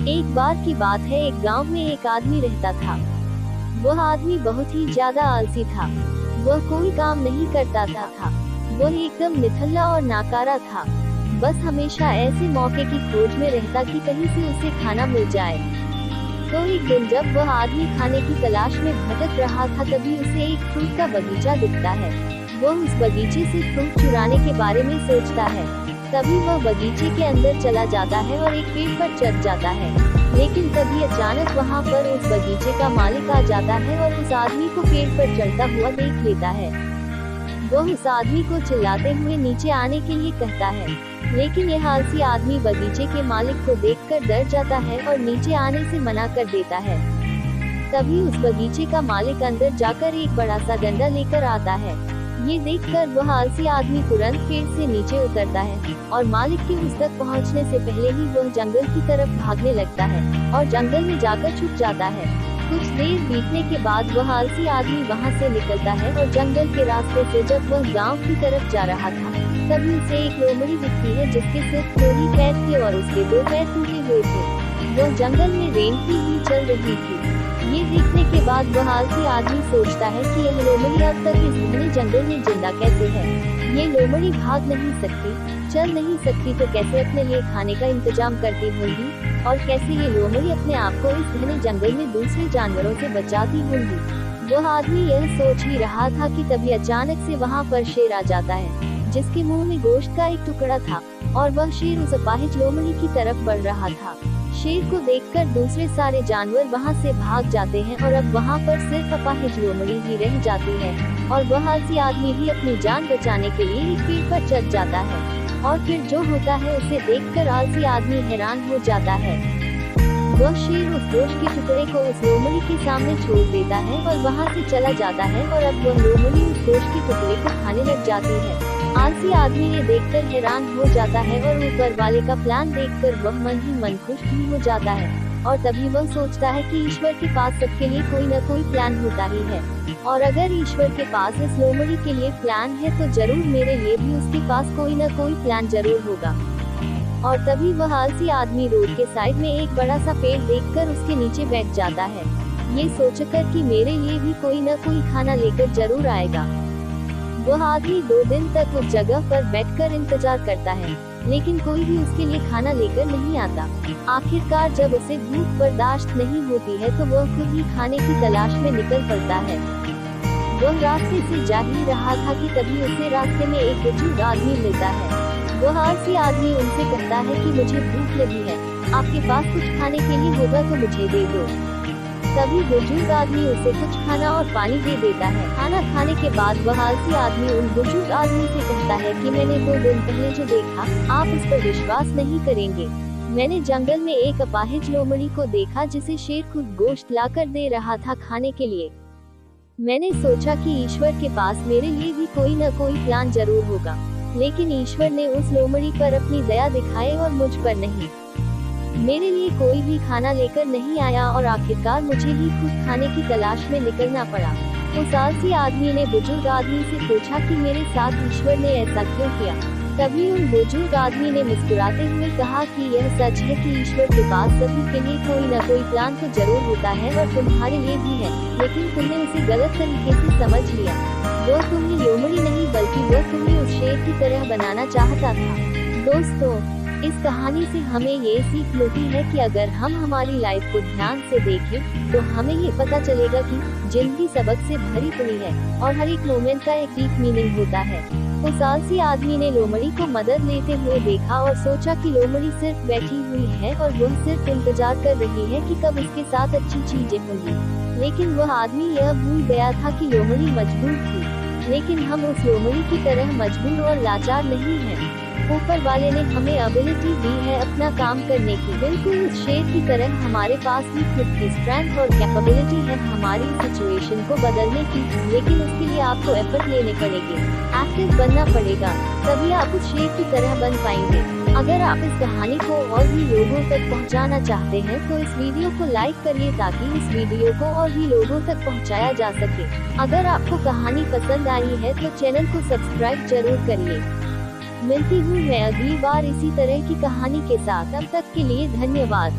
एक बार की बात है, एक गांव में एक आदमी रहता था। वह आदमी बहुत ही ज्यादा आलसी था। वह कोई काम नहीं करता था। वह एकदम निठल्ला और नाकारा था। बस हमेशा ऐसे मौके की खोज में रहता कि कहीं से उसे खाना मिल जाए। तो एक दिन जब वह आदमी खाने की तलाश में भटक रहा था, तभी उसे एक फ्रूट का बगीचा दिखता है। वह उस बगीचे से फ्रूट चुराने के बारे में सोचता है। तभी वह बगीचे के अंदर चला जाता है और एक पेड़ पर चढ़ जाता है। लेकिन तभी अचानक वहां पर उस बगीचे का मालिक आ जाता है और उस आदमी को पेड़ पर चढ़ता हुआ देख लेता है। वह उस आदमी को चिल्लाते हुए नीचे आने के लिए कहता है, लेकिन यह आलसी आदमी बगीचे के मालिक को देखकर डर जाता है और नीचे आने से मना कर देता है। तभी उस बगीचे का मालिक अंदर जाकर एक बड़ा सा डंडा लेकर आता है। ये देखकर वह आलसी आदमी तुरंत पेड़ से नीचे उतरता है और मालिक के उस तक पहुंचने से पहले ही वह जंगल की तरफ भागने लगता है और जंगल में जाकर छुप जाता है। कुछ देर बीतने के बाद वह आलसी आदमी वहां से निकलता है और जंगल के रास्ते से जब वह गांव की तरफ जा रहा था, तभी उसे एक लोमड़ी दिखती है जिसके सिर्फ 2 ही पैर थे और उसके 2 पैर टूटे हुए थे। वह जंगल में रेंगती हुई चल रही थी। ये देखने के बाद वह आलसी आदमी सोचता है कि यह लोमड़ी अब तक इस घने जंगल में जिंदा कैसे है। ये लोमड़ी भाग नहीं सकती, चल नहीं सकती, तो कैसे अपने लिए खाने का इंतजाम करती होगी और कैसे ये लोमड़ी अपने आप को इस घने जंगल में दूसरे जानवरों से बचाती होगी। वह आदमी यह सोच ही रहा था कि तभी अचानक से वहाँ पर शेर आ जाता है, जिसके मुंह में गोश्त का एक टुकड़ा था और वह शेर उस अपाहिज लोमड़ी की तरफ बढ़ रहा था। शेर को देखकर दूसरे सारे जानवर वहां से भाग जाते हैं और अब वहां पर सिर्फ अपाहिज लोमड़ी ही रह जाती है और वह आलसी आदमी भी अपनी जान बचाने के लिए एक पेड़ पर चढ़ जाता है। और फिर जो होता है उसे देखकर आलसी आदमी हैरान हो जाता है। वह शेर उस गोश्त के टुकड़े को उस लोमड़ी के सामने छोड़ देता है और वहां से चला जाता है और अब वह लोमड़ी उस गोश्त के टुकड़े को खाने लग जाती है। आलसी आदमी ये देखकर हैरान हो जाता है और ऊपर वाले का प्लान देखकर वह मन ही मन खुश भी हो जाता है। और तभी वह सोचता है कि ईश्वर के पास सबके लिए कोई न कोई प्लान होता ही है और अगर ईश्वर के पास इस लोमड़ी के लिए प्लान है तो जरूर मेरे लिए भी उसके पास कोई न कोई प्लान जरूर होगा। और तभी वह आलसी आदमी रोड के साइड में एक बड़ा सा पेड़ देखकर उसके नीचे बैठ जाता है, ये सोचकर कि मेरे लिए भी कोई न कोई खाना लेकर जरूर आएगा। वह आदमी 2 दिन तक उस जगह पर बैठकर इंतजार करता है, लेकिन कोई भी उसके लिए खाना लेकर नहीं आता। आखिरकार जब उसे भूख बर्दाश्त नहीं होती है तो वह खुद ही खाने की तलाश में निकल पड़ता है। वह रास्ते से जा ही रहा था कि तभी उसे रास्ते में एक बुजुर्ग आदमी मिलता है। वह आलसी आदमी उनसे कहता है कि मुझे भूख लगी है, आपके पास कुछ खाने के लिए होगा तो मुझे दे दो। तभी बुजुर्ग आदमी उसे कुछ खाना और पानी दे देता है। खाना खाने के बाद वह आलसी आदमी उन बुजुर्ग आदमी से कहता है कि मैंने 2 दिन पहले जो देखा, आप इस पर विश्वास नहीं करेंगे। मैंने जंगल में एक अपाहिज लोमड़ी को देखा जिसे शेर खुद गोश्त लाकर दे रहा था खाने के लिए। मैंने सोचा कि ईश्वर के पास मेरे लिए भी कोई न कोई प्लान जरूर होगा, लेकिन ईश्वर ने उस लोमड़ी पर अपनी दया दिखाई और मुझ पर नहीं। मेरे लिए कोई भी खाना लेकर नहीं आया और आखिरकार मुझे ही खुद खाने की तलाश में निकलना पड़ा। उस आलसी आदमी ने बुजुर्ग आदमी से पूछा कि मेरे साथ ईश्वर ने ऐसा क्यों किया। तभी उन बुजुर्ग आदमी ने मुस्कुराते हुए कहा कि यह सच है कि ईश्वर के पास सभी के लिए कोई न कोई प्लान तो जरूर होता है और तुम्हारे लिए भी है, लेकिन तुमने उसे गलत तरीके से समझ लिया। वह तुम्हें लोमड़ी नहीं बल्कि वह तुम्हें उस शेर की तरह बनाना चाहता था। दोस्तों, इस कहानी से हमें ये सीख मिलती है कि अगर हम हमारी लाइफ को ध्यान से देखें तो हमें ये पता चलेगा कि जिंदगी सबक से भरी पड़ी है और हर एक मोमेंट का एक डीप मीनिंग होता है। उस आलसी आदमी ने लोमड़ी को मदद लेते हुए देखा और सोचा कि लोमड़ी सिर्फ बैठी हुई है और वह सिर्फ इंतजार कर रही है कि कब उसके साथ अच्छी चीजें होंगी। लेकिन वह आदमी यह भूल गया था कि लोमड़ी मजबूर थी, लेकिन हम उस लोमड़ी की तरह मजबूर और लाचार नहीं हैं। ऊपर वाले ने हमें एबिलिटी दी है अपना काम करने की, बिल्कुल उस शेर की तरह हमारे पास भी खुद की स्ट्रेंथ और कैपेबिलिटी है हमारी सिचुएशन को बदलने की, लेकिन उसके लिए आपको एफर्ट लेने पड़ेंगे, एक्टिव बनना पड़ेगा, तभी आप उस शेर की तरह बन पाएंगे। अगर आप इस कहानी को और भी लोगों तक पहुंचाना चाहते हैं तो इस वीडियो को लाइक करिए ताकि इस वीडियो को और भी लोगों तक पहुंचाया जा सके। अगर आपको कहानी पसंद आई है तो चैनल को सब्सक्राइब जरूर करिए। मिलती हूँ मैं अगली बार इसी तरह की कहानी के साथ, तब तक के लिए धन्यवाद।